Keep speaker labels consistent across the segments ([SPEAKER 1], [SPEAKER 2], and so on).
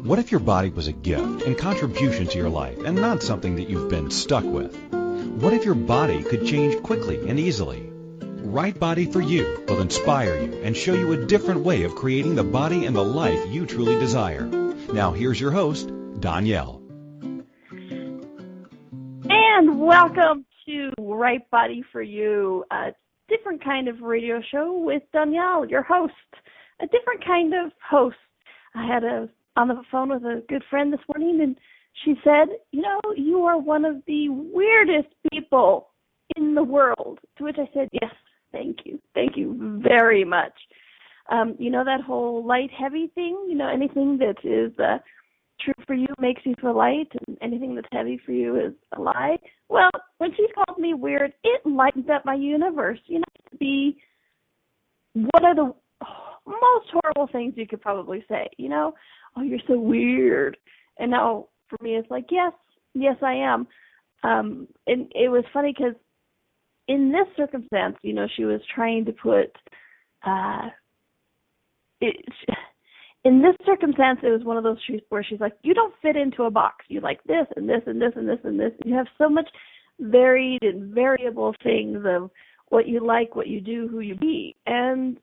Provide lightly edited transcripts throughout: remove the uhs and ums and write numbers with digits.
[SPEAKER 1] What if your body was a gift and contribution to your life and not something that you've been stuck with? What if your body could change quickly and easily? Right Body for You will inspire you and show you a different way of creating the body and the life you truly desire. Now here's your host, Donnielle.
[SPEAKER 2] And welcome to Right Body for You, a different kind of radio show with Donnielle, your host. A different kind of host. I had on the phone with a good friend this morning, and she said, you are one of the weirdest people in the world. To which I said, yes, thank you very much. That whole light-heavy thing, anything that is true for you makes you feel light, and anything that's heavy for you is a lie. Well, when she called me weird, it lightens up my universe. To be one of the most horrible things you could probably say, oh, you're so weird. And now for me, it's like, yes, I am. And it was funny because in this circumstance, she was trying to put, in this circumstance, it was one of those where she's like, you don't fit into a box. You like this and this and this and this and this. You have so much varied and variable things of what you like, what you do, who you be. And,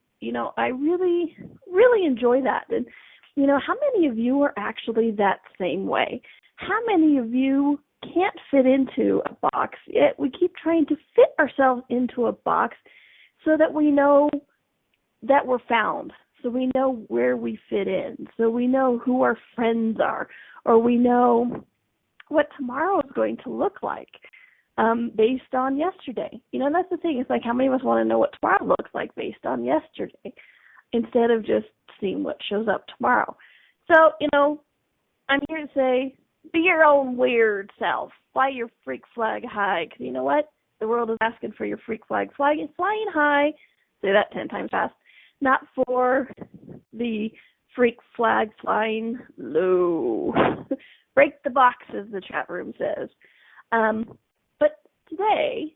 [SPEAKER 2] I really, really enjoy that. And, how many of you are actually that same way? How many of you can't fit into a box, yet we keep trying to fit ourselves into a box so that we know that we're found, so we know where we fit in, so we know who our friends are, or we know what tomorrow is going to look like based on yesterday. That's the thing. It's like, how many of us want to know what tomorrow looks like based on yesterday instead of just seeing what shows up tomorrow? So, I'm here to say, be your own weird self. Fly your freak flag high. Because you know what? The world is asking for your freak flag. Flying high. Say that 10 times fast. Not for the freak flag flying low. Break the box, as the chat room says. But today,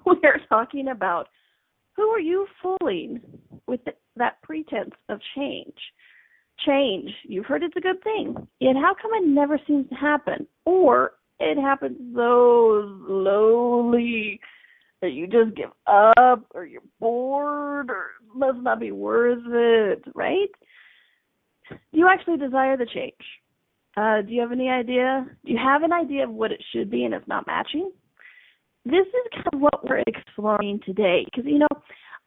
[SPEAKER 2] we are talking about who are you fooling with that pretense of change. Change, you've heard it's a good thing, yet how come it never seems to happen? Or it happens so slowly that you just give up, or you're bored, or it must not be worth it, right? Do you actually desire the change? Do you have any idea? Do you have an idea of what it should be and it's not matching? This is kind of what we're exploring today, because,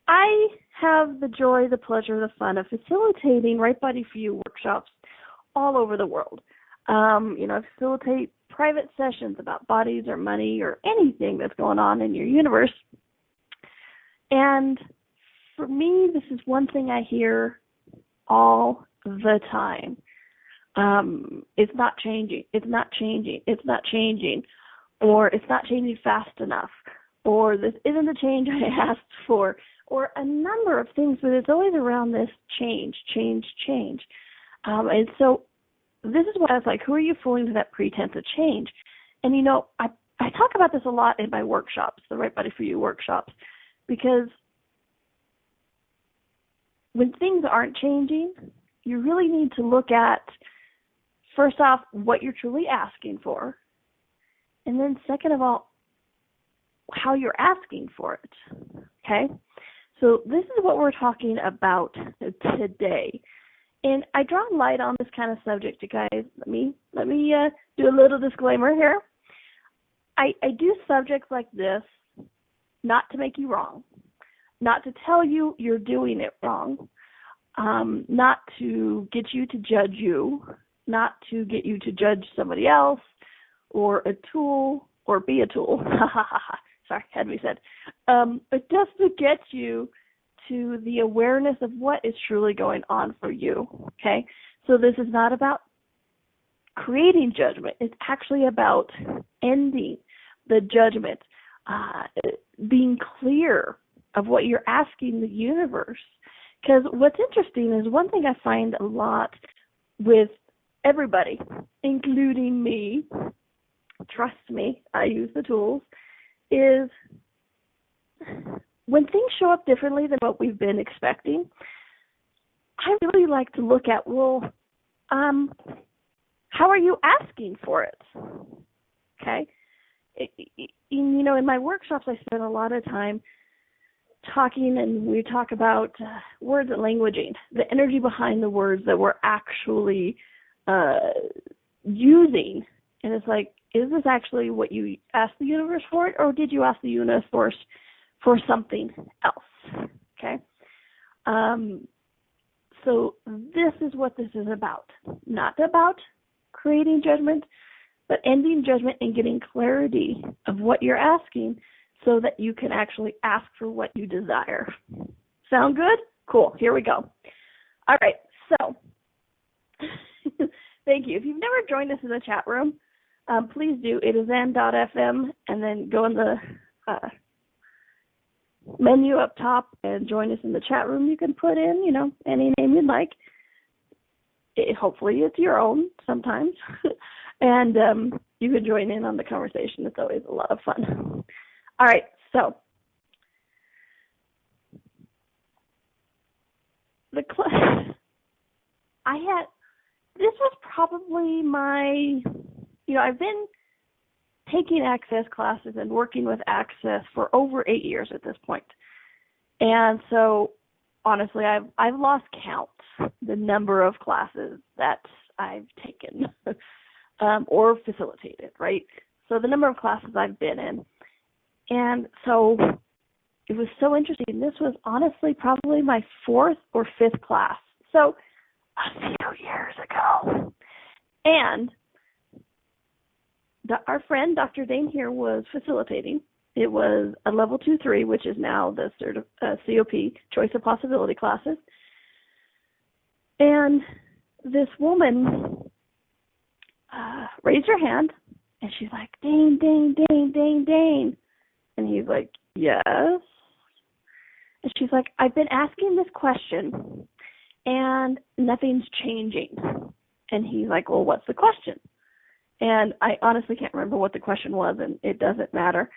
[SPEAKER 2] I have the joy, the pleasure, the fun of facilitating Right Body for You workshops all over the world. I facilitate private sessions about bodies or money or anything that's going on in your universe. And for me, this is one thing I hear all the time. It's not changing. It's not changing. It's not changing. Or it's not changing fast enough. Or this isn't the change I asked for. Or a number of things, but it's always around this change. And so this is why I was like, who are you fooling to that pretense of change? And, I talk about this a lot in my workshops, the Right Body for You workshops, because when things aren't changing, you really need to look at, first off, what you're truly asking for, and then second of all, how you're asking for it, okay? So this is what we're talking about today. And I draw light on this kind of subject, you guys. Let me do a little disclaimer here. I do subjects like this not to make you wrong, not to tell you you're doing it wrong, not to get you to judge you, not to get you to judge somebody else or a tool or be a tool. Sorry, had to be said. But just to get you to the awareness of what is truly going on for you, okay? So this is not about creating judgment. It's actually about ending the judgment, being clear of what you're asking the universe. Because what's interesting is one thing I find a lot with everybody, including me, trust me, I use the tools, is when things show up differently than what we've been expecting, I really like to look at, are you asking for it? Okay? In my workshops, I spend a lot of time talking, and we talk about words and languaging, the energy behind the words that we're actually using. And it's like, is this actually what you asked the universe for it, or did you ask the universe for something else? Okay? So this is what this is about. Not about creating judgment, but ending judgment and getting clarity of what you're asking so that you can actually ask for what you desire. Sound good? Cool. Here we go. All right. So thank you. If you've never joined us in the chat room, please do. It is zen.fm, and then go in the menu up top and join us in the chat room. You can put in, any name you'd like. Hopefully it's your own sometimes. And you can join in on the conversation. It's always a lot of fun. All right, so this was probably I've been taking Access classes and working with Access for over 8 years at this point. And so, honestly, I've lost count the number of classes that I've taken or facilitated, right? So the number of classes I've been in. And so it was so interesting. This was honestly probably my 4th or 5th class. So a few years ago. And our friend, Dr. Dane here, was facilitating. It was a level 2-3, which is now the COP, Choice of Possibility classes. And this woman raised her hand, and she's like, Dane, Dane, Dane, Dane, Dane. And he's like, yes. And she's like, I've been asking this question, and nothing's changing. And he's like, well, what's the question? And I honestly can't remember what the question was, and it doesn't matter.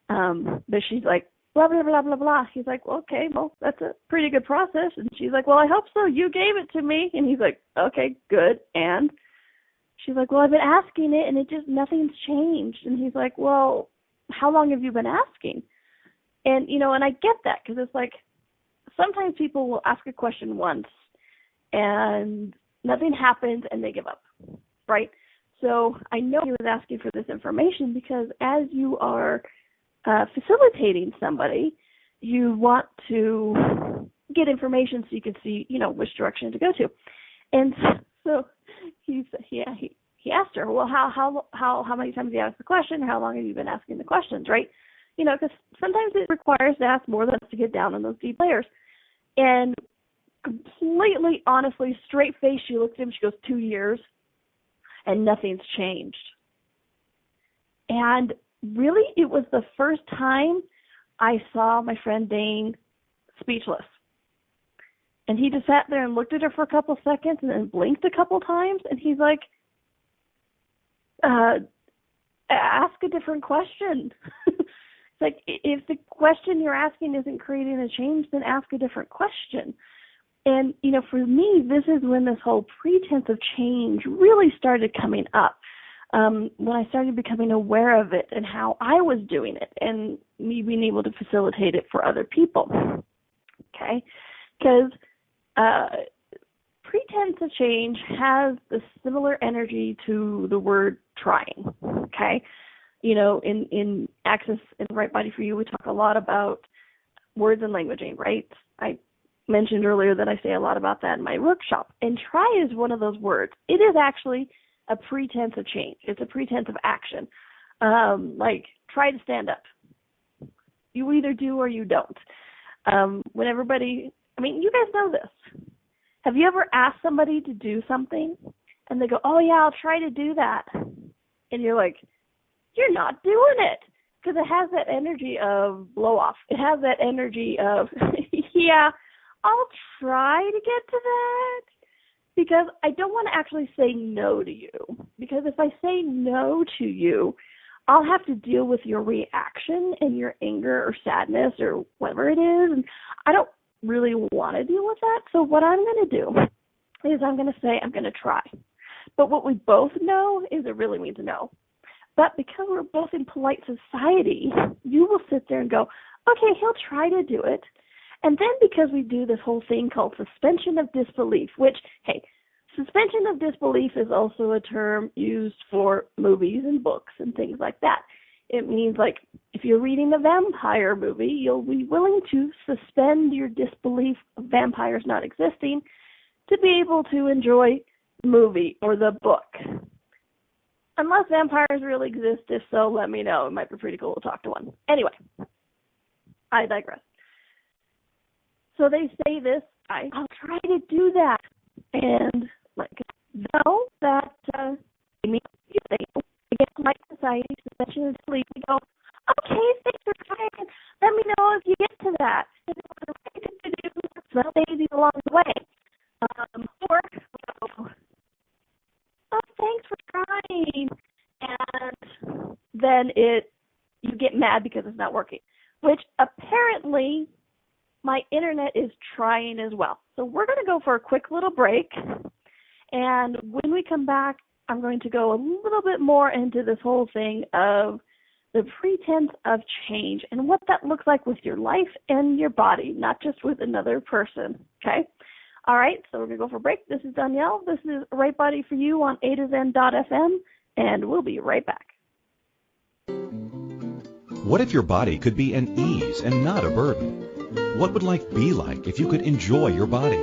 [SPEAKER 2] But she's like, blah, blah, blah, blah, blah. He's like, well, okay, well, that's a pretty good process. And she's like, well, I hope so. You gave it to me. And he's like, okay, good. And she's like, well, I've been asking it, and nothing's changed. And he's like, well, how long have you been asking? And, and I get that, because it's like sometimes people will ask a question once, and nothing happens, and they give up, right? So I know he was asking for this information because as you are facilitating somebody, you want to get information so you can see, which direction to go to. And so he asked her, well, how many times have you asked the question? How long have you been asking the questions, right? Because sometimes it requires to ask more than us to get down in those deep layers. And completely, honestly, straight face, she looked at him, she goes, 2 years, and nothing's changed. And really, it was the first time I saw my friend Dane speechless. And he just sat there and looked at her for a couple seconds and then blinked a couple times, and he's like, ask a different question. It's like, if the question you're asking isn't creating a change, then ask a different question. And, for me, this is when this whole pretense of change really started coming up. When I started becoming aware of it and how I was doing it and me being able to facilitate it for other people. Okay? Because pretense of change has the similar energy to the word trying. Okay? In Access and Right Body for You, we talk a lot about words and languaging, right? I mentioned earlier that I say a lot about that in my workshop. And try is one of those words. It is actually a pretense of change. It's a pretense of action. Like, try to stand up. You either do or you don't. When everybody, you guys know this. Have you ever asked somebody to do something and they go, oh yeah, I'll try to do that. And you're like, you're not doing it. Because it has that energy of blow off. It has that energy of, yeah, I'll try to get to that. Because I don't want to actually say no to you. Because if I say no to you, I'll have to deal with your reaction and your anger or sadness or whatever it is. And I don't really want to deal with that. So what I'm going to do is I'm going to say I'm going to try. But what we both know is it really means no. But because we're both in polite society, you will sit there and go, okay, he'll try to do it. And then because we do this whole thing called suspension of disbelief, which, hey, suspension of disbelief is also a term used for movies and books and things like that. It means, like, if you're reading a vampire movie, you'll be willing to suspend your disbelief of vampires not existing to be able to enjoy the movie or the book. Unless vampires really exist, if so, let me know. It might be pretty cool to talk to one. Anyway, I digress. So they say this, I'll try to do that. And, like, no, that, against my society, suspension of disbelief, we go, okay, thanks for trying. Let me know if you get to that. And what I to do, so maybe along the way. Or, oh, thanks for trying. And then you get mad because it's not working, which apparently my internet is trying as well. So we're going to go for a quick little break. And when we come back, I'm going to go a little bit more into this whole thing of the pretense of change and what that looks like with your life and your body, not just with another person. Okay? All right, so we're going to go for a break. This is Donnielle. This is Right Body for You on A2Zen.fm, and we'll be right back.
[SPEAKER 1] What if your body could be an ease and not a burden? What would life be like if you could enjoy your body?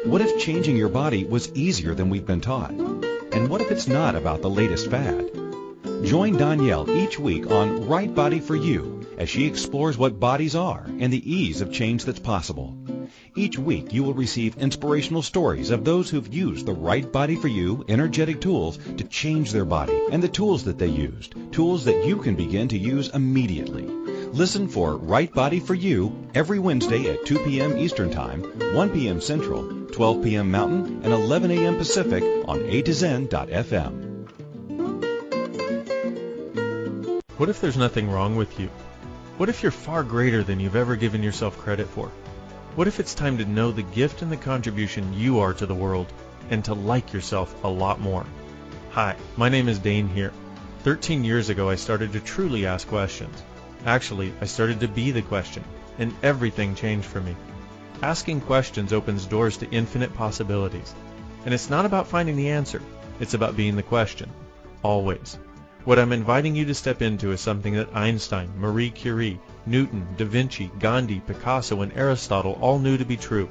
[SPEAKER 1] What if changing your body was easier than we've been taught? And what if it's not about the latest fad? Join Donnielle each week on Right Body for You as she explores what bodies are and the ease of change that's possible. Each week you will receive inspirational stories of those who've used the Right Body for You energetic tools to change their body and the tools that they used, tools that you can begin to use immediately. Listen for Right Body for You every Wednesday at 2 p.m. Eastern Time, 1 p.m. Central, 12 p.m. Mountain, and 11 a.m. Pacific on A2Zen.fm.
[SPEAKER 3] What if there's nothing wrong with you? What if you're far greater than you've ever given yourself credit for? What if it's time to know the gift and the contribution you are to the world and to like yourself a lot more? Hi, my name is Dane here. 13 years ago, I started to truly ask questions. Actually, I started to be the question, and everything changed for me. Asking questions opens doors to infinite possibilities. And it's not about finding the answer. It's about being the question. Always. What I'm inviting you to step into is something that Einstein, Marie Curie, Newton, Da Vinci, Gandhi, Picasso, and Aristotle all knew to be true.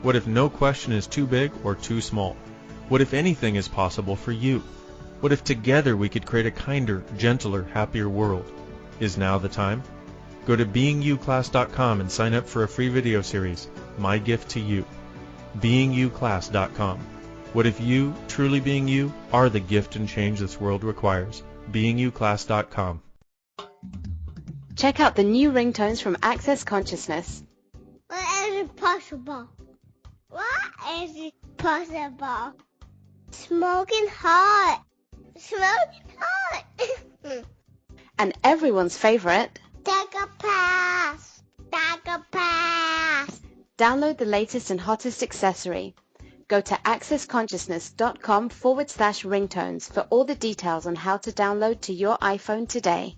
[SPEAKER 3] What if no question is too big or too small? What if anything is possible for you? What if together we could create a kinder, gentler, happier world? Is now the time? Go to beingyouclass.com and sign up for a free video series, My Gift to You. beingyouclass.com. What if you, truly being you, are the gift and change this world requires? beingyouclass.com.
[SPEAKER 4] Check out the new ringtones from Access Consciousness.
[SPEAKER 5] What is it possible? What is it possible? Smoking hot. Smoking hot.
[SPEAKER 4] And everyone's favorite,
[SPEAKER 5] Take a pass. Take a pass.
[SPEAKER 4] download the latest and hottest accessory. Go to accessconsciousness.com/ringtones for all the details on how to download to your iPhone today.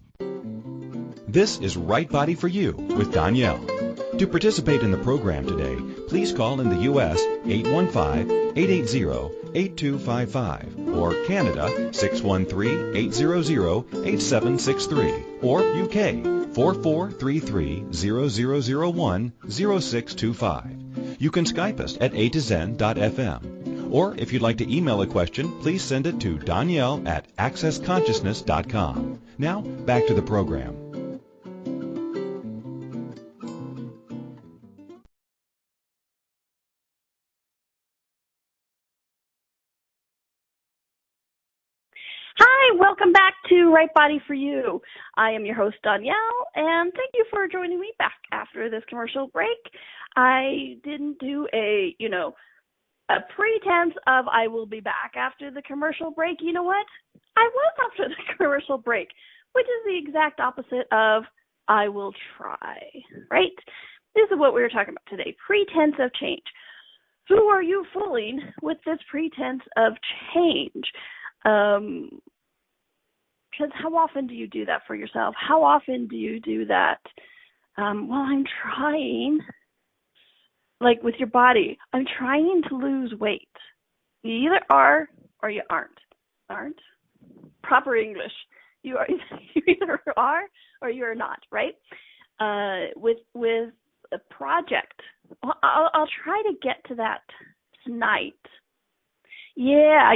[SPEAKER 1] This is Right Body for You with Donnielle. To participate in the program today, please call in the U.S. 815-880-8255 or Canada 613-800-8763 or UK 4433-0001-0625. You can Skype us at A2Zen.fm. Or if you'd like to email a question, please send it to Donnielle at accessconsciousness.com. Now, back to the program.
[SPEAKER 2] Hi, welcome back to Right Body for You. I am your host, Donnielle, and thank you for joining me back after this commercial break. I didn't do a pretense of I will be back after the commercial break. You know what? I was after the commercial break, which is the exact opposite of I will try, right? This is what we were talking about today, pretense of change. who are you fooling with this pretense of change? Because how often do you do that for yourself? How often do you do that? Well, I'm trying, like with your body, I'm trying to lose weight. You either are or you aren't. Aren't? Proper English. You either are or you are not, right? With a project, I'll try to get to that tonight. Yeah.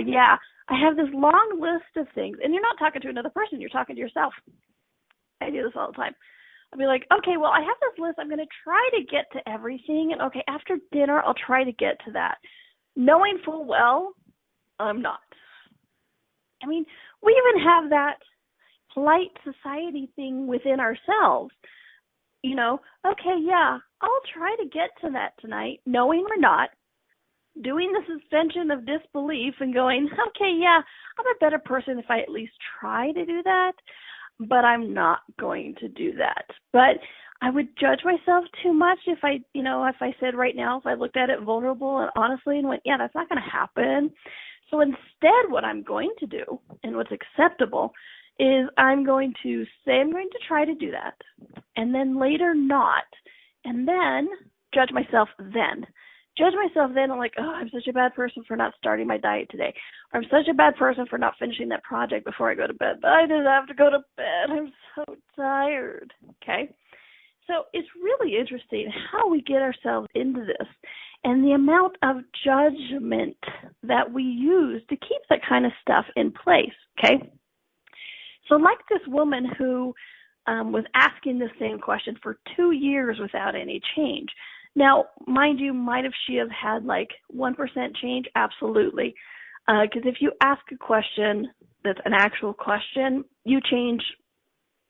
[SPEAKER 2] I have this long list of things, and you're not talking to another person, you're talking to yourself. I do this all the time. I'll be like, okay, well, I have this list. I'm going to try to get to everything, and okay, after dinner, I'll try to get to that, knowing full well I'm not. I mean, we even have that polite society thing within ourselves. You know, okay, yeah, I'll try to get to that tonight, knowing we're not, doing the suspension of disbelief and going, okay, yeah, I'm a better person if I at least try to do that, but I'm not going to do that. But I would judge myself too much if I said right now, if I looked at it vulnerable and honestly and went, yeah, that's not going to happen. So instead, what I'm going to do and what's acceptable is I'm going to say I'm going to try to do that, and then later not, and then judge myself then. I'm like, oh, I'm such a bad person for not starting my diet today. Or I'm such a bad person for not finishing that project before I go to bed. But I didn't have to go to bed. I'm so tired. Okay? So it's really interesting how we get ourselves into this and the amount of judgment that we use to keep that kind of stuff in place. Okay? So like this woman who was asking the same question for 2 years without any change. Now, mind you, might have she have had like 1% change? Absolutely. Because if you ask a question that's an actual question, you change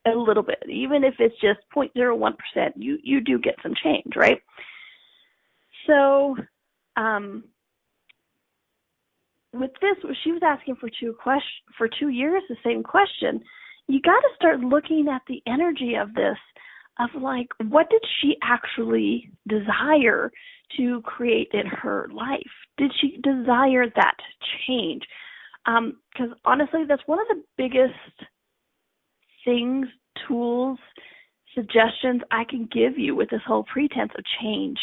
[SPEAKER 2] a little bit. Even if it's just 0.01%, you do get some change, right? So with this, she was asking for 2 years the same question. You got to start looking at the energy of this, of like, what did she actually desire to create in her life? Did she desire that change? Because honestly, that's one of the biggest things, tools, suggestions I can give you with this whole pretense of change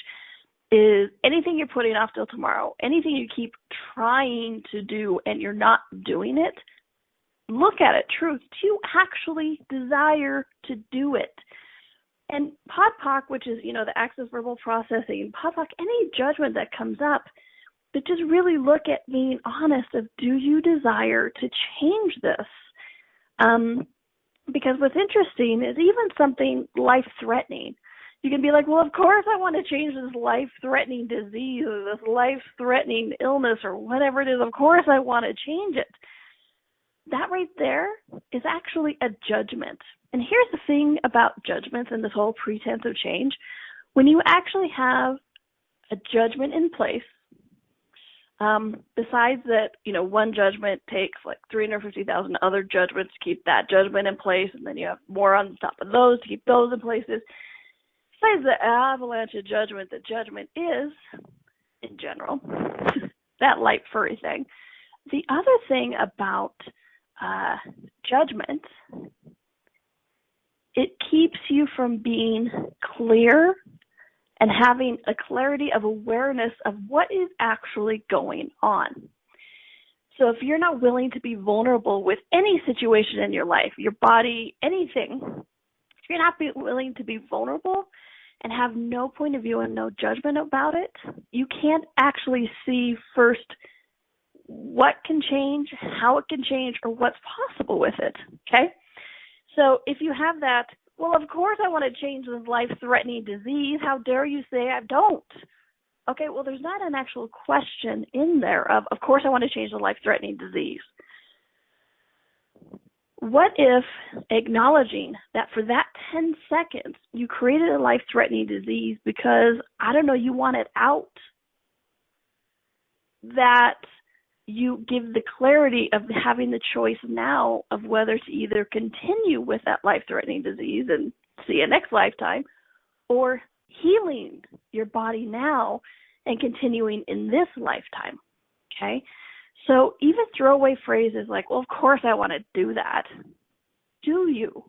[SPEAKER 2] is anything you're putting off till tomorrow, anything you keep trying to do and you're not doing it, look at it. Truth. Do you actually desire to do it? And PODPOC, which is, the Access Verbal Processing, PODPOC, any judgment that comes up, but just really look at being honest of, do you desire to change this? Because what's interesting is even something life-threatening. You can be like, well, of course I want to change this life-threatening disease or this life-threatening illness or whatever it is. Of course I want to change it. That right there is actually a judgment. And here's the thing about judgments and this whole pretense of change. When you actually have a judgment in place, besides that, one judgment takes like 350,000 other judgments to keep that judgment in place, and then you have more on top of those to keep those in places. Besides the avalanche of judgment that judgment is, in general, that light furry thing. The other thing about judgment, it keeps you from being clear and having a clarity of awareness of what is actually going on. So if you're not willing to be vulnerable with any situation in your life, your body, anything, if you're not willing to be vulnerable and have no point of view and no judgment about it, you can't actually see first what can change, how it can change, or what's possible with it, okay? So if you have that, well, of course I want to change this life-threatening disease. How dare you say I don't? Okay, well, there's not an actual question in there of course I want to change the life-threatening disease. What if acknowledging that for that 10 seconds you created a life-threatening disease because, I don't know, you want it out, that you give the clarity of having the choice now of whether to either continue with that life-threatening disease and see a next lifetime, or healing your body now and continuing in this lifetime, okay? So even throwaway phrases like, well, of course I want to do that. Do you?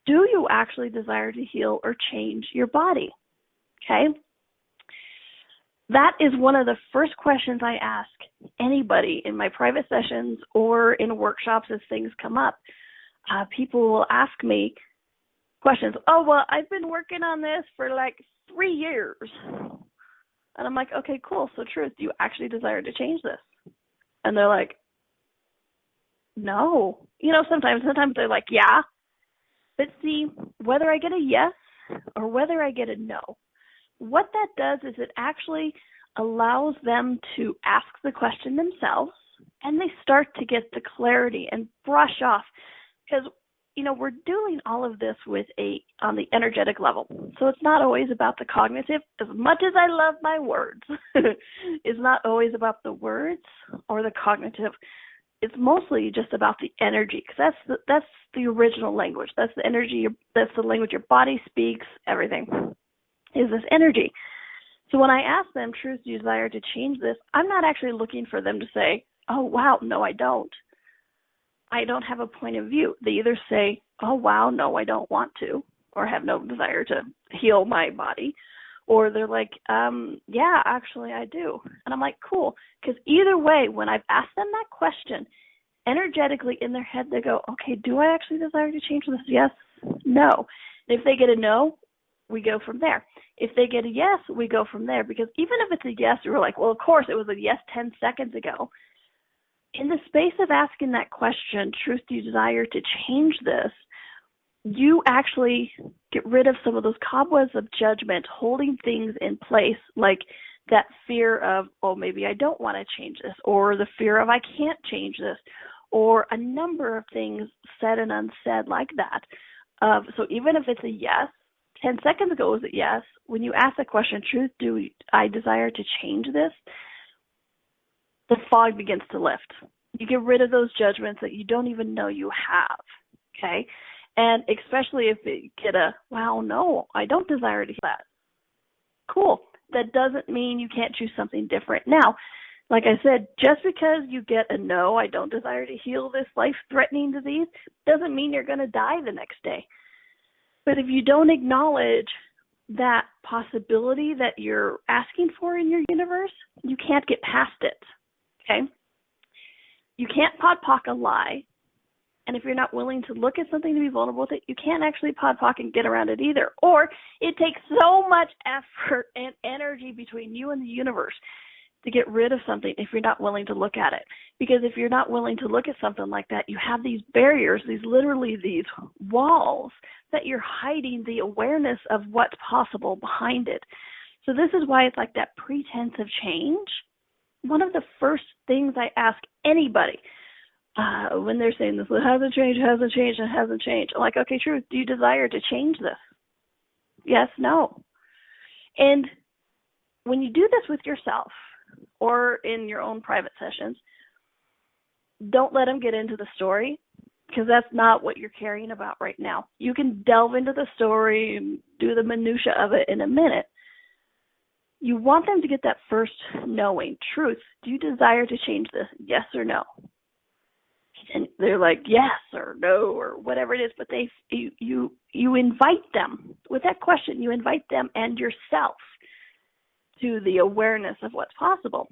[SPEAKER 2] Do you actually desire to heal or change your body? Okay? That is one of the first questions I ask anybody in my private sessions or in workshops as things come up. People will ask me questions. Oh, well, I've been working on this for like 3 years. And I'm like, okay, cool. So truth, do you actually desire to change this? And they're like, no. Sometimes they're like, yeah. But see, whether I get a yes or whether I get a no, what that does is it actually allows them to ask the question themselves, and they start to get the clarity and brush off. Because, we're doing all of this on the energetic level. So it's not always about the cognitive. As much as I love my words, it's not always about the words or the cognitive. It's mostly just about the energy, because that's the original language. That's the energy. That's the language your body speaks. Everything is this energy. So when I ask them, truth, do you desire to change this? I'm not actually looking for them to say, oh, wow, no, I don't. I don't have a point of view. They either say, oh, wow, no, I don't want to, or have no desire to heal my body, or they're like, yeah, actually I do. And I'm like, cool, because either way, when I've asked them that question, energetically in their head they go, okay, do I actually desire to change this? Yes, no. And if they get a no, we go from there. If they get a yes, we go from there, because even if it's a yes, we're like, well, of course, it was a yes 10 seconds ago. In the space of asking that question, truth, do you desire to change this, you actually get rid of some of those cobwebs of judgment holding things in place, like that fear of, oh, maybe I don't want to change this, or the fear of I can't change this, or a number of things said and unsaid like that. So even if it's a yes, 10 seconds ago was a yes, when you ask the question, truth, do I desire to change this, the fog begins to lift. You get rid of those judgments that you don't even know you have, okay? And especially if you get a, wow, no, I don't desire to hear that. Cool. That doesn't mean you can't choose something different. Now, like I said, just because you get a no, I don't desire to heal this life-threatening disease, doesn't mean you're going to die the next day. But if you don't acknowledge that possibility that you're asking for in your universe, you can't get past it. Okay? You can't podpoc a lie, and if you're not willing to look at something to be vulnerable with it, you can't actually podpoc and get around it either. Or it takes so much effort and energy between you and the universe to get rid of something if you're not willing to look at it. Because if you're not willing to look at something like that, you have these barriers, these walls that you're hiding the awareness of what's possible behind it. So this is why it's like that pretense of change. One of the first things I ask anybody when they're saying this, it hasn't changed, I'm like, okay, truth, do you desire to change this? Yes, no. And when you do this with yourself or in your own private sessions, don't let them get into the story, because that's not what you're caring about right now. You can delve into the story and do the minutia of it in a minute. You want them to get that first knowing, truth. Do you desire to change this? Yes or no? And they're like, yes or no or whatever it is, but you invite them. With that question, you invite them and yourself to the awareness of what's possible.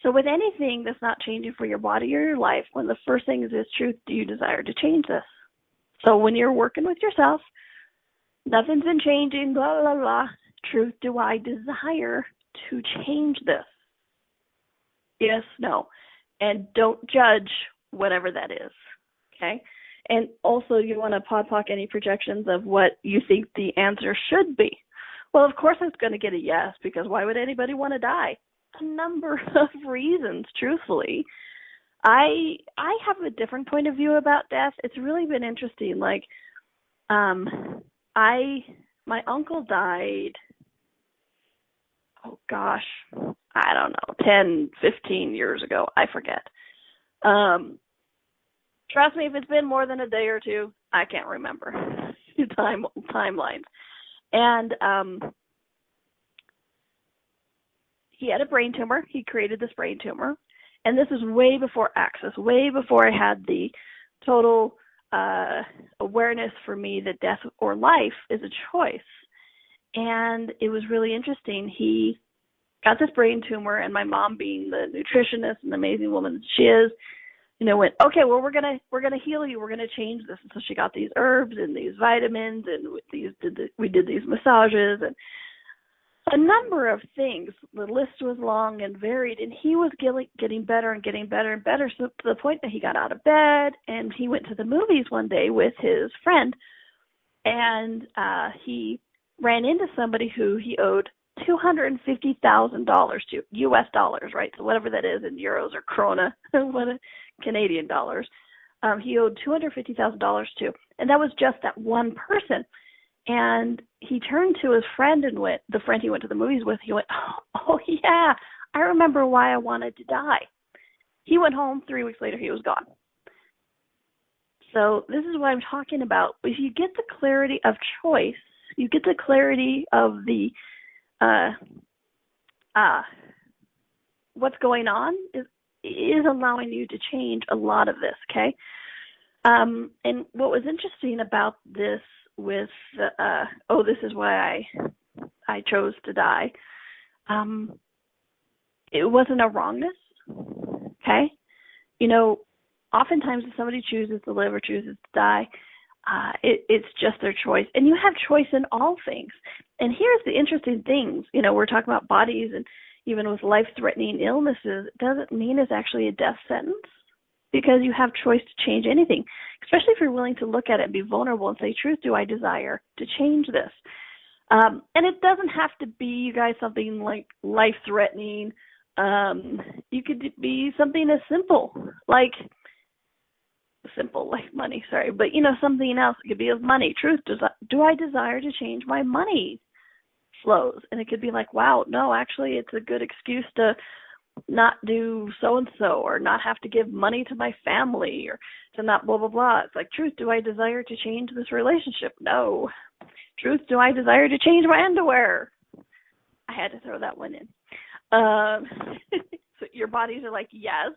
[SPEAKER 2] So with anything that's not changing for your body or your life, one of the first things is, truth, do you desire to change this? So when you're working with yourself, nothing's been changing, blah, blah, blah. Truth, do I desire to change this? Yes, no. And don't judge whatever that is, okay? And also you want to podpoc any projections of what you think the answer should be. Well, of course it's going to get a yes, because why would anybody want to die? A number of reasons, truthfully. I have a different point of view about death. It's really been interesting. Like, my uncle died, oh gosh, I don't know, 10, 15 years ago. I forget. Trust me, if it's been more than a day or two, I can't remember timelines. And he had a brain tumor. He created this brain tumor. And this is way before Access, way before I had the total awareness for me that death or life is a choice. And it was really interesting. He got this brain tumor, and my mom, being the nutritionist and the amazing woman she is, went, okay, well, we're gonna heal you. We're gonna change this. And so she got these herbs and these vitamins, and we did these massages and a number of things. The list was long and varied, and he was getting better and getting better and better, so to the point that he got out of bed and he went to the movies one day with his friend, and he ran into somebody who he owed $250,000 to, U.S. dollars, right? So whatever that is in euros or krona, what Canadian dollars. He owed $250,000 to, and that was just that one person. And he turned to his friend and went, the friend he went to the movies with, he went, oh yeah, I remember why I wanted to die. He went home. 3 weeks later, he was gone. So this is what I'm talking about. If you get the clarity of choice, you get the clarity of the what's going on is allowing you to change a lot of this, okay? And what was interesting about this with, this is why I chose to die, it wasn't a wrongness, okay? Oftentimes if somebody chooses to live or chooses to die, it's just their choice. And you have choice in all things. And here's the interesting things. We're talking about bodies, and even with life-threatening illnesses, it doesn't mean it's actually a death sentence, because you have choice to change anything, especially if you're willing to look at it and be vulnerable and say, truth, do I desire to change this? And it doesn't have to be, you guys, something like life-threatening. You could be something as simple like money, sorry, but something else. It could be of money. Truth, do I desire to change my money flows? And it could be like, wow, no, actually it's a good excuse to not do so-and-so, or not have to give money to my family, or to not blah, blah, blah. It's like, truth, do I desire to change this relationship? No. Truth, do I desire to change my underwear? I had to throw that one in. So your bodies are like, yes,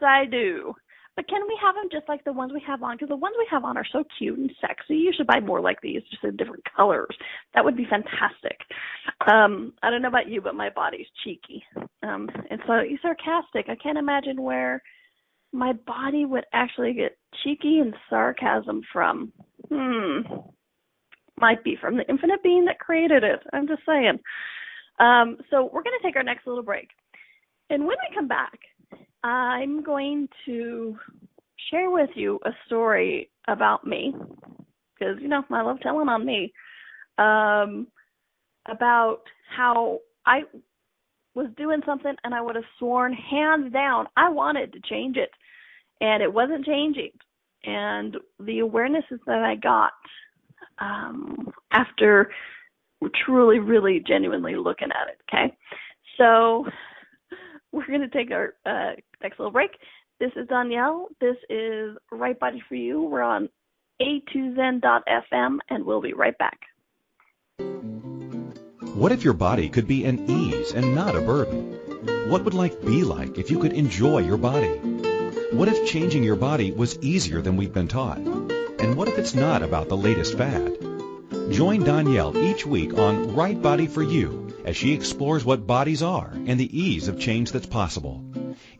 [SPEAKER 2] I do. But can we have them just like the ones we have on? Because the ones we have on are so cute and sexy. You should buy more like these, just in different colors. That would be fantastic. I don't know about you, but my body's cheeky. And so you're sarcastic. I can't imagine where my body would actually get cheeky and sarcasm from. Might be from the infinite being that created it. I'm just saying. So we're going to take our next little break. And when we come back, I'm going to share with you a story about me, because, I love telling on me, about how I was doing something and I would have sworn hands down I wanted to change it, and it wasn't changing. And the awarenesses that I got after truly, really, genuinely looking at it, okay? So we're going to take our next little break. This is Donnielle. This is Right Body for You. We're on a2zen.fm, and we'll be right back.
[SPEAKER 1] What if your body could be an ease and not a burden? What would life be like if you could enjoy your body? What if changing your body was easier than we've been taught? And what if it's not about the latest fad? Join Donnielle each week on Right Body for You as she explores what bodies are and the ease of change that's possible.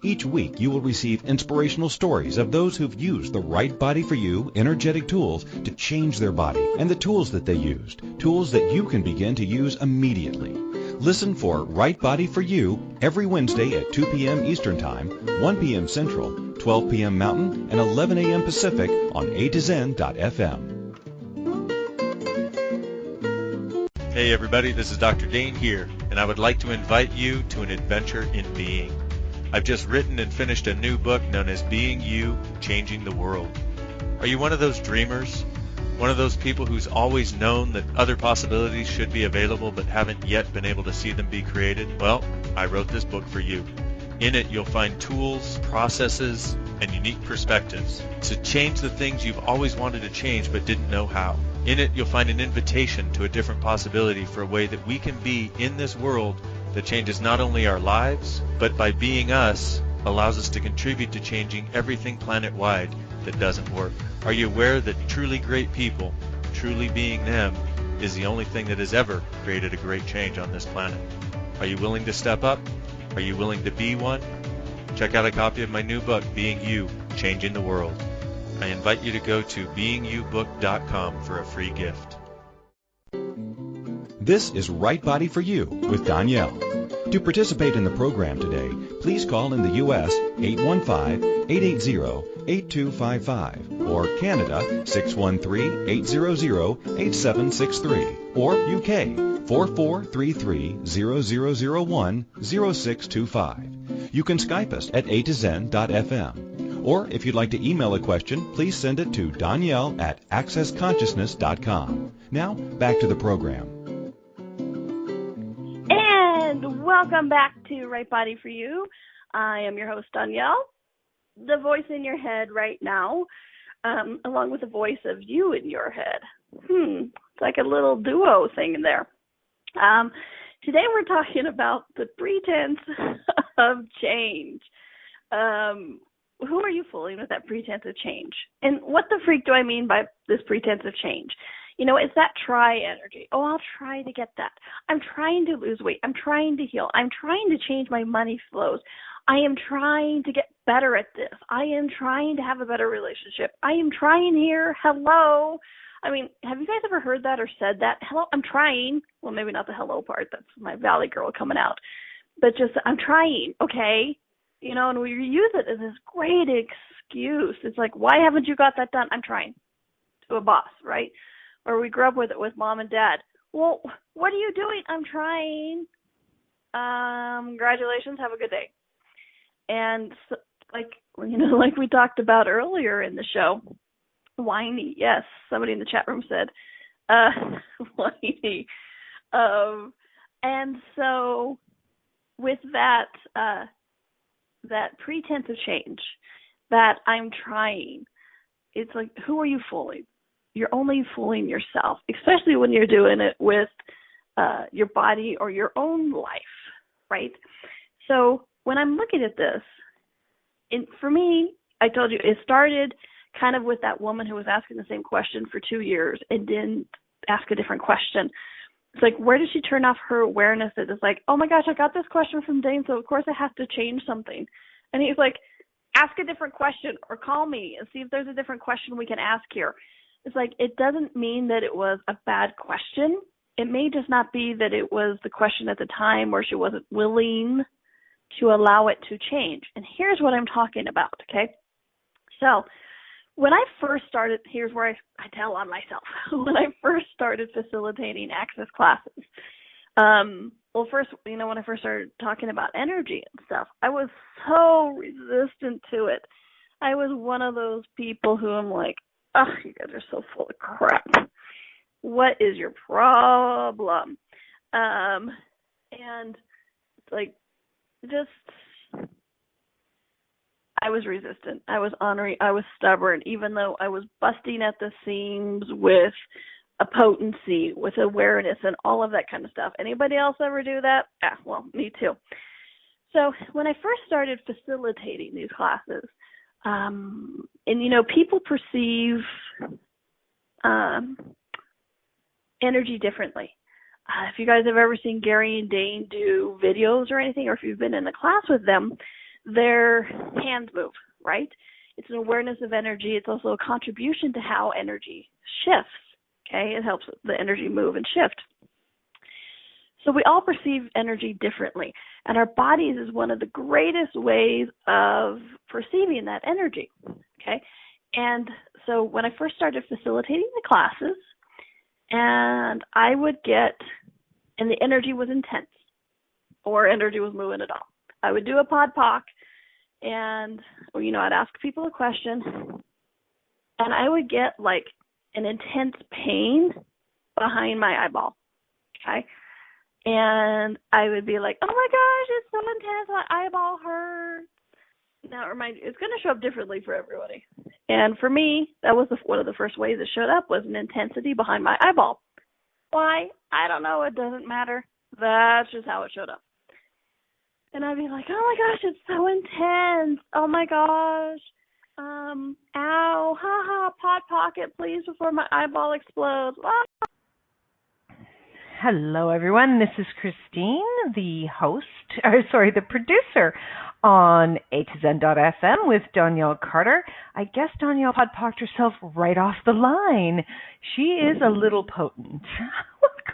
[SPEAKER 1] Each week you will receive inspirational stories of those who've used the Right Body for You energetic tools to change their body, and the tools that they used, tools that you can begin to use immediately. Listen for Right Body for You every Wednesday at 2 p.m. Eastern Time, 1 p.m. Central, 12 p.m. Mountain, and 11 a.m. Pacific on a2zen.fm.
[SPEAKER 3] Hey everybody, this is Dr. Dane here, and I would like to invite you to an adventure in being. I've just written and finished a new book known as Being You, Changing the World. Are you one of those dreamers? One of those people who's always known that other possibilities should be available but haven't yet been able to see them be created? Well, I wrote this book for you. In it, you'll find tools, processes, and unique perspectives to change the things you've always wanted to change but didn't know how. In it, you'll find an invitation to a different possibility for a way that we can be in this world that changes not only our lives, but by being us, allows us to contribute to changing everything planet-wide that doesn't work. Are you aware that truly great people, truly being them, is the only thing that has ever created a great change on this planet? Are you willing to step up? Are you willing to be one? Check out a copy of my new book, Being You, Changing the World. I invite you to go to beingyoubook.com for a free gift.
[SPEAKER 1] This is Right Body for You with Donnielle. To participate in the program today, please call in the U.S. 815-880-8255 or Canada 613-800-8763 or UK 4433-0001-0625. You can Skype us at a2zen.fm. Or if you'd like to email a question, please send it to Donnielle@accessconsciousness.com. Now, back to the program.
[SPEAKER 2] And welcome back to Right Body for You. I am your host, Donnielle, the voice in your head right now, along with the voice of you in your head. It's like a little duo thing in there. Today we're talking about the pretense of change. Who are you fooling with that pretense of change? And what the freak do I mean by this pretense of change? You know, it's that try energy. Oh, I'll try to get that. I'm trying to lose weight. I'm trying to heal. I'm trying to change my money flows. I am trying to get better at this. I am trying to have a better relationship. I am trying here. Hello. I mean, have you guys ever heard that or said that? Hello, I'm trying. Well, maybe not the hello part. That's my Valley girl coming out. But just, I'm trying, okay? You know, and we use it as this great excuse. It's like, why haven't you got that done? I'm trying. To a boss, right? Or we grew up with it with mom and dad. Well, what are you doing? I'm trying. Congratulations. Have a good day. And so, like we talked about earlier in the show, whiny. Yes, somebody in the chat room said whiny. And so with that pretense of change, that I'm trying, it's like, who are you fooling? You're only fooling yourself, especially when you're doing it with your body or your own life, right? So when I'm looking at this, for me, I told you, it started kind of with that woman who was asking the same question for 2 years and didn't ask a different question. It's like, where does she turn off her awareness that it's like, oh my gosh, I got this question from Dane, so of course I have to change something. And he's like, ask a different question or call me and see if there's a different question we can ask here. It's like, it doesn't mean that it was a bad question. It may just not be that it was the question at the time or she wasn't willing to allow it to change. And here's what I'm talking about, okay? So when I first started, here's where I tell on myself. When I first started facilitating access classes, first, when I first started talking about energy and stuff, I was so resistant to it. I was one of those people who I'm like, oh, you guys are so full of crap. What is your problem? And it's like, I was resistant. I was ornery. I was stubborn, even though I was busting at the seams with a potency, with awareness, and all of that kind of stuff. Anybody else ever do that? Well, me too. So when I first started facilitating these classes, and, people perceive energy differently. If you guys have ever seen Gary and Dane do videos or anything, or if you've been in a class with them, their hands move, right? It's an awareness of energy. It's also a contribution to how energy shifts, okay? It helps the energy move and shift. So we all perceive energy differently, and our bodies is one of the greatest ways of perceiving that energy, okay? And so when I first started facilitating the classes, and I would and the energy was intense, or energy was moving at all. I would do a pod POC, and, I'd ask people a question, and I would get, like, an intense pain behind my eyeball, okay? And I would be like, oh, my gosh, it's so intense, my eyeball hurts. Now, it's going to show up differently for everybody. And for me, that was one of the first ways it showed up was an intensity behind my eyeball. Why? I don't know. It doesn't matter. That's just how it showed up. And I'd be like, oh my gosh, it's so intense. Oh my gosh. Ow, ha, Pot Pocket, please, before my eyeball explodes. Ah.
[SPEAKER 6] Hello, everyone. This is Christine, the the producer on A to Zen.fm with Donnielle Carter. I guess Donnielle pod-pocked herself right off the line. She is a little potent.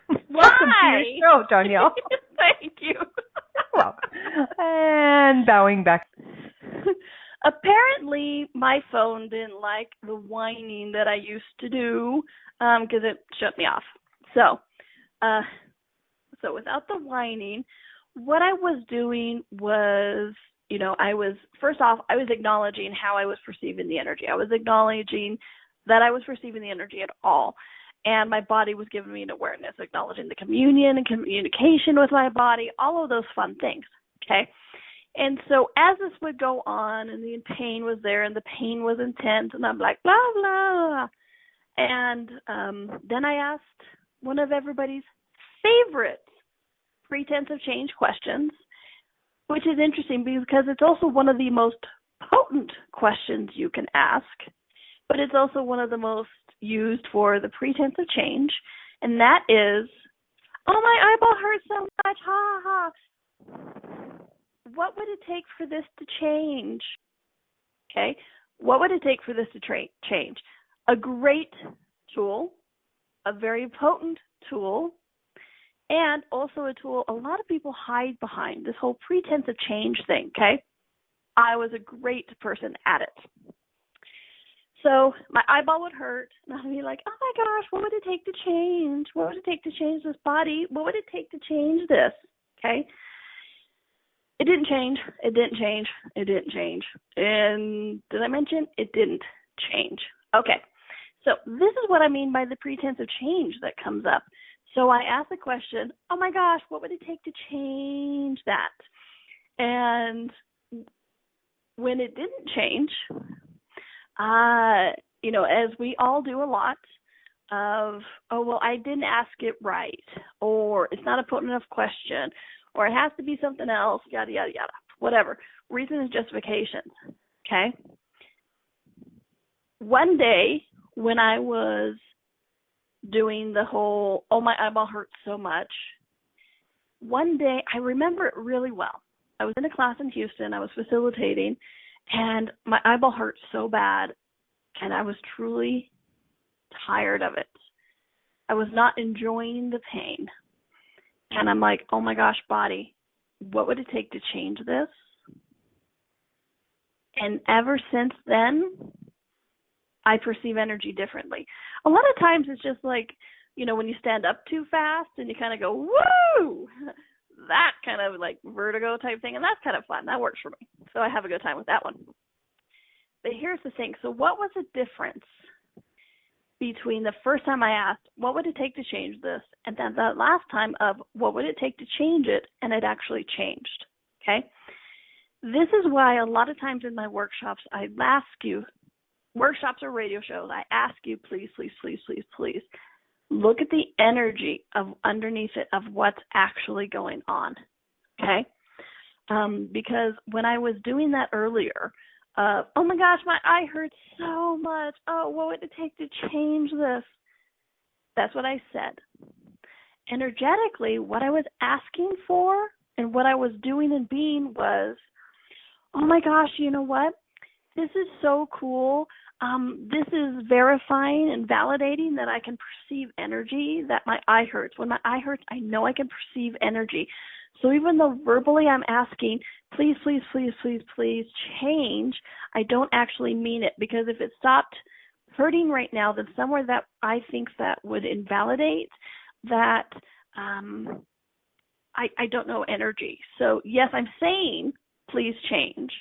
[SPEAKER 6] Welcome to your show, Donnielle.
[SPEAKER 2] Thank you.
[SPEAKER 6] You're welcome. And bowing back.
[SPEAKER 2] Apparently, my phone didn't like the whining that I used to do because it shut me off. So without the whining, what I was doing was, I was acknowledging how I was perceiving the energy. I was acknowledging that I was perceiving the energy at all. And my body was giving me an awareness, acknowledging the communion and communication with my body, all of those fun things, okay? And so as this would go on and the pain was there and the pain was intense and I'm like, blah, blah. And then I asked one of everybody's favorite pretense of change questions, which is interesting because it's also one of the most potent questions you can ask, but it's also one of the most used for the pretense of change, and that is, oh, my eyeball hurts so much, ha, ha, ha. What would it take for this to change? Okay, what would it take for this to change? A great tool, a very potent tool, and also a tool a lot of people hide behind, this whole pretense of change thing, okay? I was a great person at it. So my eyeball would hurt, and I'd be like, oh my gosh, what would it take to change? What would it take to change this body? What would it take to change this? Okay? It didn't change. It didn't change. It didn't change. And did I mention it didn't change? Okay. So this is what I mean by the pretense of change that comes up. So I asked the question, oh my gosh, what would it take to change that? And when it didn't change, as we all do a lot of, oh, well, I didn't ask it right, or it's not a potent enough question, or it has to be something else, yada, yada, yada, whatever. Reason is justification, okay? One day when I was doing the whole, oh, my eyeball hurts so much, one day, I remember it really well. I was in a class in Houston. I was facilitating, and my eyeball hurt so bad, and I was truly tired of it. I was not enjoying the pain. And I'm like, oh my gosh, body, what would it take to change this? And ever since then, I perceive energy differently. A lot of times it's just like, when you stand up too fast and you kind of go, woo! That kind of like vertigo type thing, and that's kind of fun. That works for me. So I have a good time with that one. But here's the thing. So what was the difference between the first time I asked, what would it take to change this, and then the last time of what would it take to change it, and it actually changed, okay? This is why a lot of times in my workshops, I ask you, workshops or radio shows, I ask you, please, please, please, please, please, look at the energy of underneath it of what's actually going on, okay? Because when I was doing that earlier, oh my gosh, my eye hurts so much. Oh, what would it take to change this? That's what I said. Energetically, what I was asking for and what I was doing and being was, oh my gosh, you know what? This is so cool. This is verifying and validating that I can perceive energy, that my eye hurts. When my eye hurts, I know I can perceive energy. So even though verbally I'm asking, please, please, please, please, please change, I don't actually mean it, because if it stopped hurting right now, then somewhere that I think that would invalidate that I don't know energy. So yes, I'm saying please change.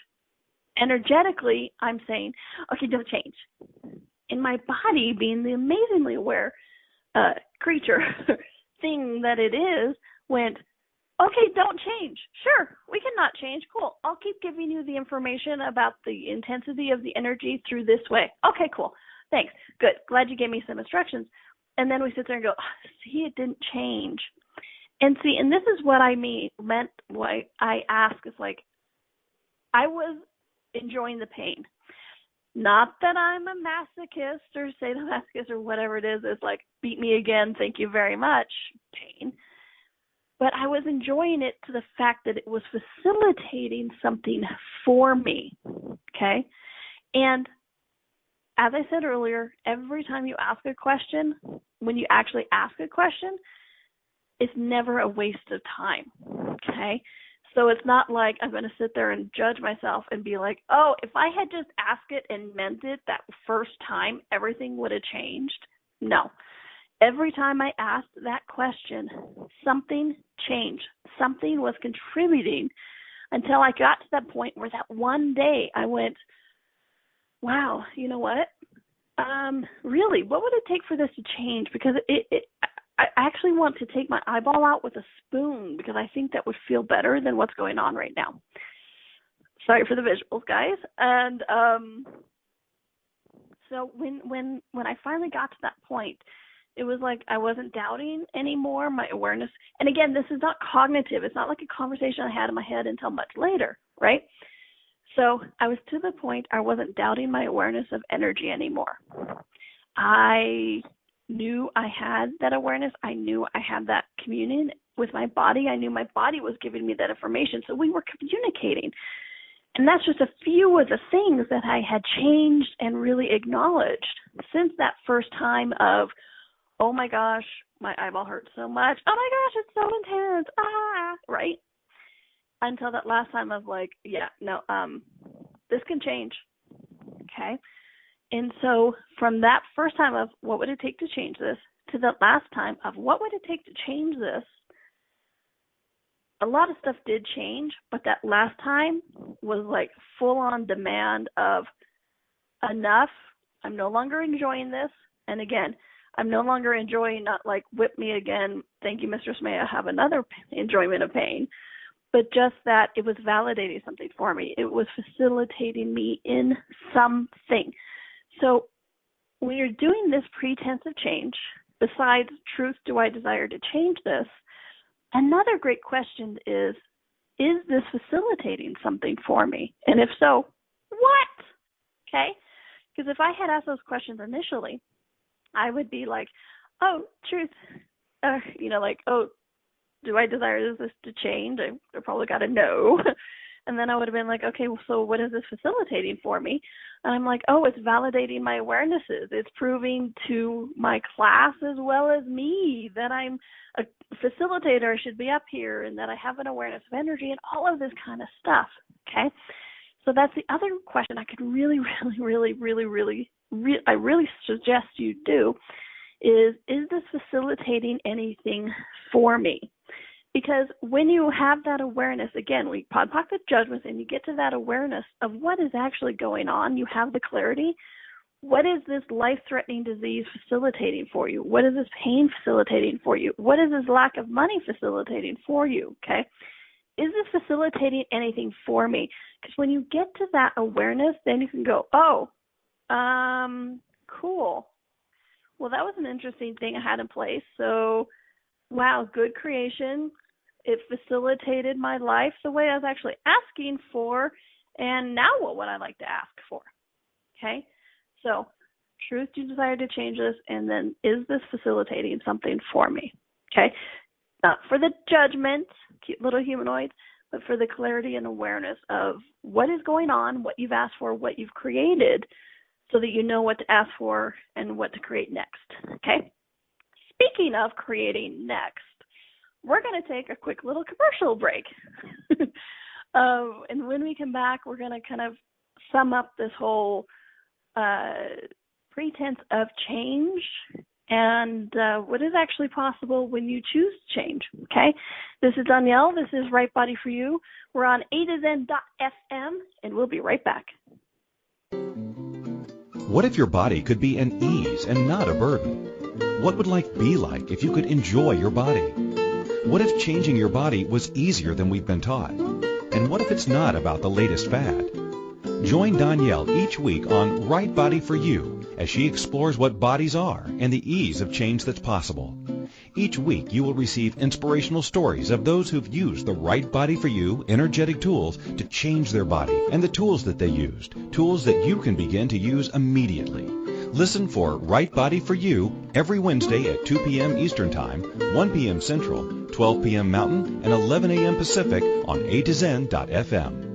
[SPEAKER 2] Energetically, I'm saying, okay, don't change. In my body, being the amazingly aware creature thing that it is, went, okay, don't change. Sure, we cannot change. Cool. I'll keep giving you the information about the intensity of the energy through this way. Okay, cool. Thanks. Good. Glad you gave me some instructions. And then we sit there and go, see, it didn't change. And see, and this is what I meant what I ask is like, I was enjoying the pain. Not that I'm a masochist or sadomasochist or whatever it is. It's like, beat me again, thank you very much, pain. But I was enjoying it to the fact that it was facilitating something for me, okay? And as I said earlier, every time you ask a question, when you actually ask a question, it's never a waste of time, okay? So it's not like I'm going to sit there and judge myself and be like, oh, if I had just asked it and meant it that first time, everything would have changed. No. Every time I asked that question, something changed. Something was contributing until I got to that point where that one day I went, wow, you know what? Really, what would it take for this to change? Because I actually want to take my eyeball out with a spoon because I think that would feel better than what's going on right now. Sorry for the visuals, guys. And so when I finally got to that point, it was like I wasn't doubting anymore my awareness. And again, this is not cognitive. It's not like a conversation I had in my head until much later, right? So I was to the point I wasn't doubting my awareness of energy anymore. I knew I had that awareness. I knew I had that communion with my body. I knew my body was giving me that information. So we were communicating. And that's just a few of the things that I had changed and really acknowledged since that first time of, oh my gosh, my eyeball hurts so much. Oh my gosh, it's so intense. Right? Until that last time of like, yeah, no, this can change. Okay? And so from that first time of what would it take to change this to the last time of what would it take to change this, a lot of stuff did change, but that last time was like full on demand of enough. I'm no longer enjoying this. And again, I'm no longer enjoying not like whip me again. Thank you, Mr. Smaya. Have another enjoyment of pain. But just that it was validating something for me. It was facilitating me in something. So when you're doing this pretense of change, besides truth, do I desire to change this? Another great question is this facilitating something for me? And if so, what? Okay? Because if I had asked those questions initially, I would be like, oh, truth, like, oh, do I desire this to change? I probably got a no. And then I would have been like, okay, well, so what is this facilitating for me? And I'm like, oh, it's validating my awarenesses. It's proving to my class as well as me that I'm a facilitator, I should be up here, and that I have an awareness of energy and all of this kind of stuff, okay? So that's the other question I could really suggest you do is this facilitating anything for me? Because when you have that awareness, again, we podpoc the judgments and you get to that awareness of what is actually going on, you have the clarity. What is this life-threatening disease facilitating for you? What is this pain facilitating for you? What is this lack of money facilitating for you, okay? Is this facilitating anything for me? Because when you get to that awareness, then you can go, oh, cool. Well, that was an interesting thing I had in place. So, wow, good creation. It facilitated my life the way I was actually asking for. And now what would I like to ask for? Okay? So, truth, do you desire to change this? And then, is this facilitating something for me? Okay? Not for the judgment, cute little humanoids, but for the clarity and awareness of what is going on, what you've asked for, what you've created, so that you know what to ask for and what to create next. Okay? Speaking of creating next, we're going to take a quick little commercial break. And when we come back, we're going to kind of sum up this whole pretense of change and what is actually possible when you choose change, okay? This is Donnielle. This is Right Body for You. We're on A2Zen.fm, and we'll be right back.
[SPEAKER 1] What if your body could be an ease and not a burden? What would life be like if you could enjoy your body? What if changing your body was easier than we've been taught? And what if it's not about the latest fad? Join Donnielle each week on Right Body for You as she explores what bodies are and the ease of change that's possible. Each week you will receive inspirational stories of those who've used the Right Body for You energetic tools to change their body and the tools that they used, tools that you can begin to use immediately. Listen for Right Body for You every Wednesday at 2 p.m. Eastern Time, 1 p.m. Central, 12 p.m. Mountain, and 11 a.m. Pacific on A2Zen.fm.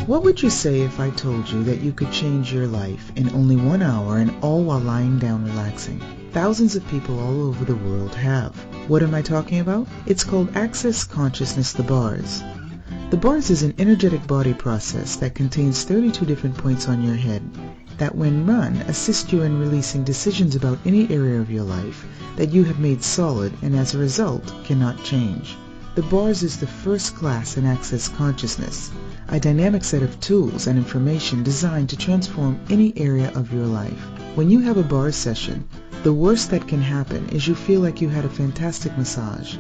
[SPEAKER 7] What would you say if I told you that you could change your life in only 1 hour and all while lying down relaxing? Thousands of people all over the world have. What am I talking about? It's called Access Consciousness, the bars. The bars is an energetic body process that contains 32 different points on your head that when run assist you in releasing decisions about any area of your life that you have made solid and as a result cannot change. The bars is the first class in Access Consciousness, a dynamic set of tools and information designed to transform any area of your life. When you have a bar session, the worst that can happen is you feel like you had a fantastic massage.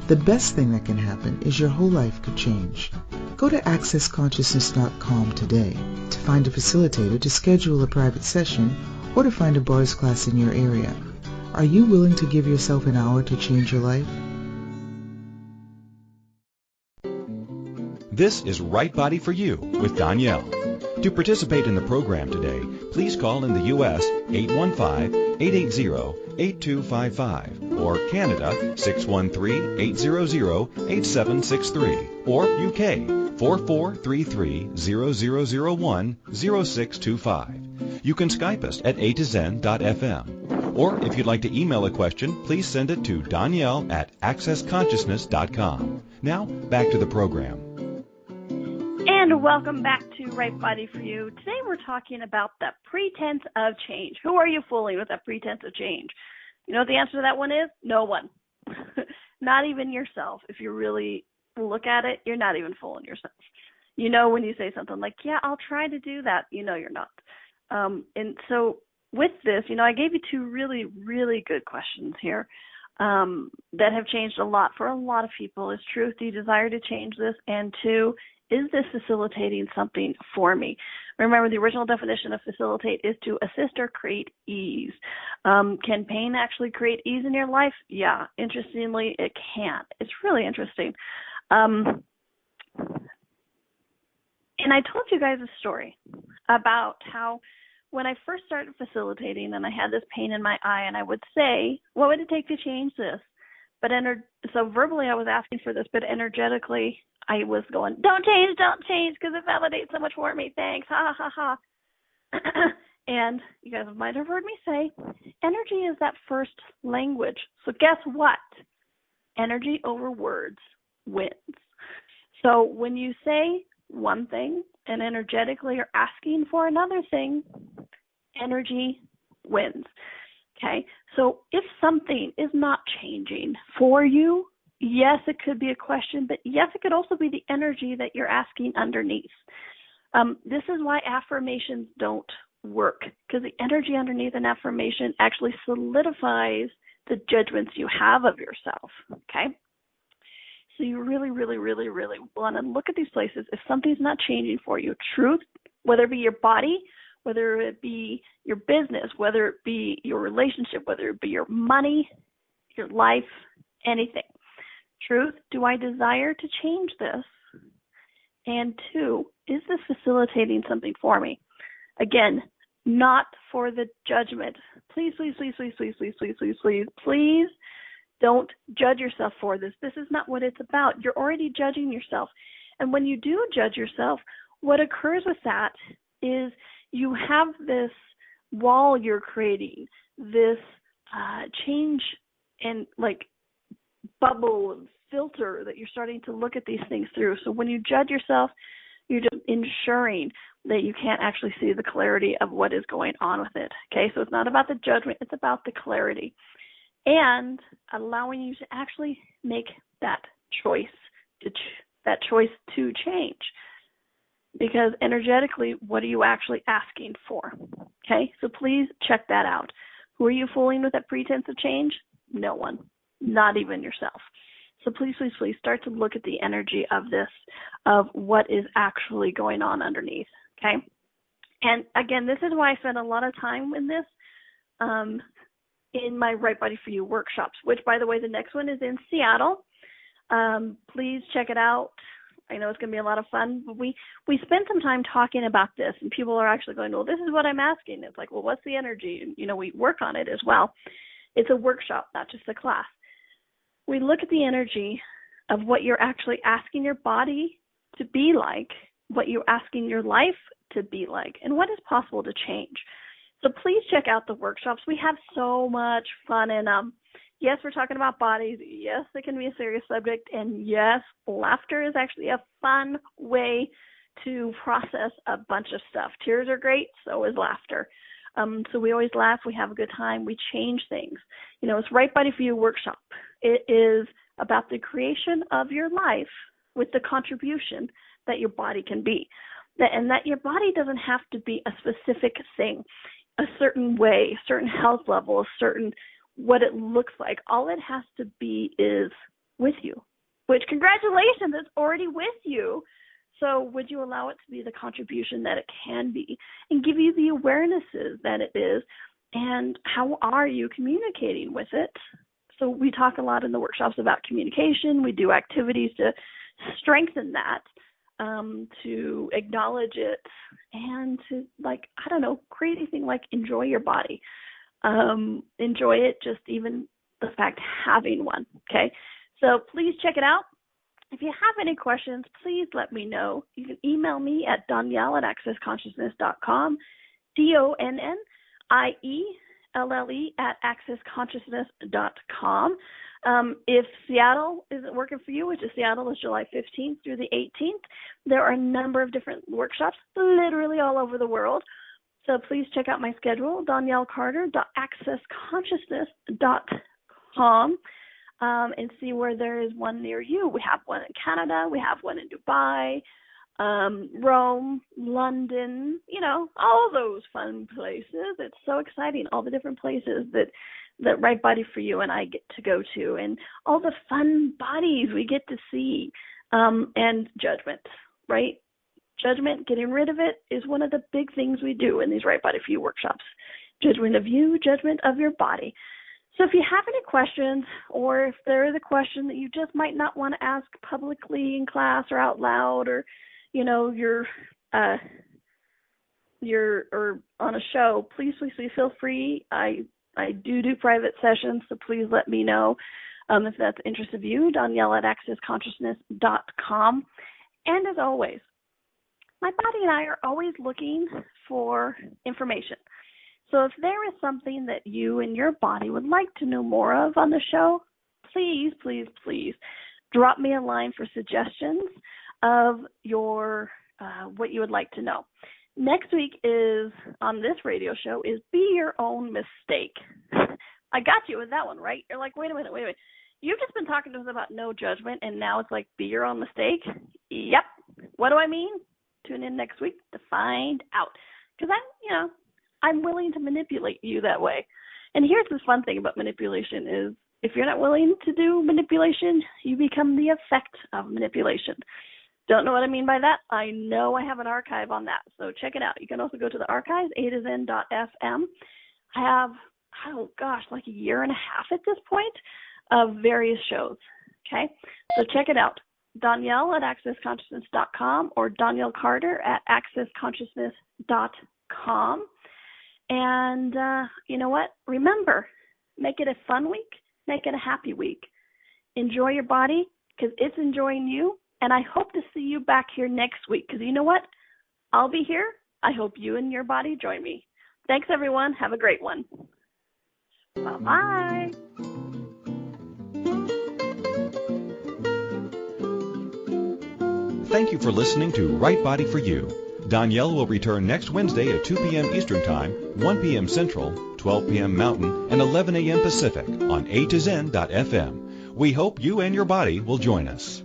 [SPEAKER 7] The best thing that can happen is your whole life could change. Go to accessconsciousness.com today to find a facilitator to schedule a private session or to find a bars class in your area. Are you willing to give yourself an hour to change your life?
[SPEAKER 1] This is Right Body for You with Donnielle. To participate in the program today, please call in the U.S. 815-880-8255 or Canada 613-800-8763 or UK 4433-0001-0625. You can Skype us at A2Zen.fm. Or if you'd like to email a question, please send it to Donnielle at accessconsciousness.com. Now, back to the program.
[SPEAKER 2] And welcome back to Right Body for You. Today we're talking about the pretense of change. Who are you fooling with that pretense of change? You know what the answer to that one is? No one. Not even yourself. If you really look at it, you're not even fooling yourself. You know when you say something like, yeah, I'll try to do that, you know you're not. And so with this, I gave you two really, really good questions here that have changed a lot for a lot of people. Is truth, do you desire to change this? And two, is this facilitating something for me? Remember, the original definition of facilitate is to assist or create ease. Can pain actually create ease in your life? Yeah, interestingly, it can. It's really interesting. And I told you guys a story about how when I first started facilitating and I had this pain in my eye and I would say, what would it take to change this? So verbally I was asking for this, but energetically I was going, don't change, because it validates so much for me. Thanks, ha, ha, ha. And you guys might have heard me say, energy is that first language. So guess what? Energy over words wins. So when you say one thing and energetically are asking for another thing, energy wins. Okay, so if something is not changing for you, yes, it could be a question, but yes, it could also be the energy that you're asking underneath. This is why affirmations don't work, because the energy underneath an affirmation actually solidifies the judgments you have of yourself, okay? So you really, really, really, really want to look at these places. If something's not changing for you, truth, whether it be your body, whether it be your business, whether it be your relationship, whether it be your money, your life, anything. Truth, do I desire to change this? And two, is this facilitating something for me? Again, not for the judgment. Please, please, please, please, please, please, please, please, please, please don't judge yourself for this. This is not what it's about. You're already judging yourself. And when you do judge yourself, what occurs with that is you have this wall you're creating, this change and like bubble and filter that you're starting to look at these things through. So when you judge yourself, you're just ensuring that you can't actually see the clarity of what is going on with it. Okay, so it's not about the judgment, it's about the clarity. And allowing you to actually make that choice, to change. Because energetically, what are you actually asking for? Okay, so please check that out. Who are you fooling with that pretense of change? No one, not even yourself. So please, please, please start to look at the energy of this, of what is actually going on underneath, okay? And again, this is why I spend a lot of time in this in my Right Body for You workshops, which, by the way, the next one is in Seattle. Please check it out. I know it's going to be a lot of fun. But we spent some time talking about this, and people are actually going, well, this is what I'm asking. It's like, well, what's the energy? And, we work on it as well. It's a workshop, not just a class. We look at the energy of what you're actually asking your body to be like, what you're asking your life to be like, and what is possible to change. So please check out the workshops. We have so much fun in them. Yes, we're talking about bodies. Yes, it can be a serious subject. And yes, laughter is actually a fun way to process a bunch of stuff. Tears are great, so is laughter. So we always laugh. We have a good time. We change things. It's Right Body for You workshop. It is about the creation of your life with the contribution that your body can be. And that your body doesn't have to be a specific thing, a certain way, certain health level, a certain what it looks like. All it has to be is with you, which, congratulations, it's already with you. So would you allow it to be the contribution that it can be and give you the awarenesses that it is, and how are you communicating with it? So we talk a lot in the workshops about communication. We do activities to strengthen that, to acknowledge it, and to, create anything like enjoy your body. Enjoy it, just even the fact having one, okay? So please check it out. If you have any questions, please let me know. You can email me at Donnielle@accessconsciousness.com, DONNIELLE@accessconsciousness.com. If Seattle isn't working for you, which is Seattle is July 15th through the 18th, there are a number of different workshops literally all over the world. So please check out my schedule, DonnielleCarter.accessconsciousness.com, and see where there is one near you. We have one in Canada. We have one in Dubai, Rome, London, all those fun places. It's so exciting, all the different places that Right Body for You and I get to go to, and all the fun bodies we get to see, and judgment, right? Judgment, getting rid of it, is one of the big things we do in these Right Body for You workshops. Judgment of you, judgment of your body. So if you have any questions, or if there is a question that you just might not want to ask publicly in class or out loud, or you're or on a show, please feel free. I do private sessions, so please let me know if that's the interest of you. Donnielle@accessconsciousness.com. And as always, my body and I are always looking for information. So if there is something that you and your body would like to know more of on the show, please, please, please drop me a line for suggestions of your what you would like to know. Next week is, on this radio show, is Be Your Own Mistake. I got you with that one, right? You're like, wait a minute. You've just been talking to us about no judgment, and now it's like, be your own mistake? Yep. What do I mean? Tune in next week to find out. Because I'm willing to manipulate you that way. And here's the fun thing about manipulation is, if you're not willing to do manipulation, you become the effect of manipulation. Don't know what I mean by that? I know I have an archive on that, so check it out. You can also go to the archives, a2zen.fm. I have, like a year and a half at this point of various shows, okay? So check it out. Donnielle@accessconsciousness.com or Donnielle Carter@accessconsciousness.com. And you know what? Remember, make it a fun week. Make it a happy week. Enjoy your body, because it's enjoying you. And I hope to see you back here next week, because you know what? I'll be here. I hope you and your body join me. Thanks, everyone. Have a great one. Bye-bye.
[SPEAKER 1] Thank you for listening to Right Body for You. Donnielle will return next Wednesday at 2 p.m. Eastern Time, 1 p.m. Central, 12 p.m. Mountain, and 11 a.m. Pacific on a2zen.fm. We hope you and your body will join us.